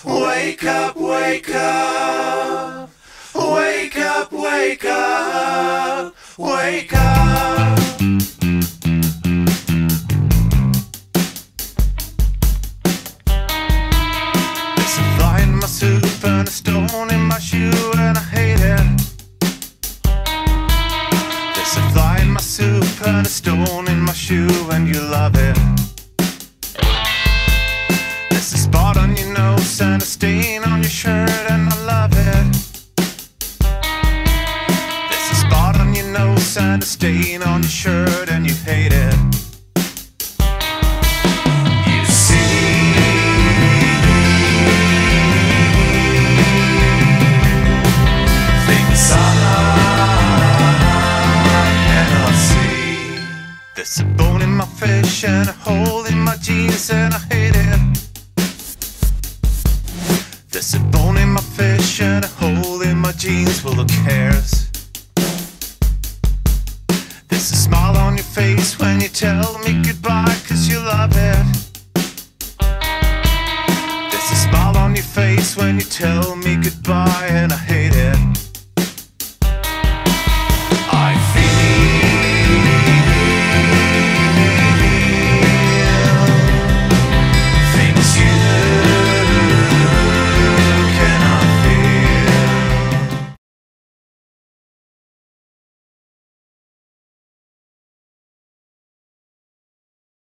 Wake up, wake up. Wake up, wake up. Wake up. There's a fly in my soup and a stone in my shoe, and I hate it. There's a fly in my soup and a stone in my shoe, and you love it. There's a spot on your nose and a stain on your shirt, and I love it. There's a spot on your nose and a stain on your shirt, and you hate it. You see, things I cannot see. There's a bone in my fish and a hole in my jeans, and I hate it. There's a bone in my fish and a hole in my jeans, well who cares? There's a smile on your face when you tell me goodbye, 'cause you love it. There's a smile on your face when you tell me goodbye, and I hate it.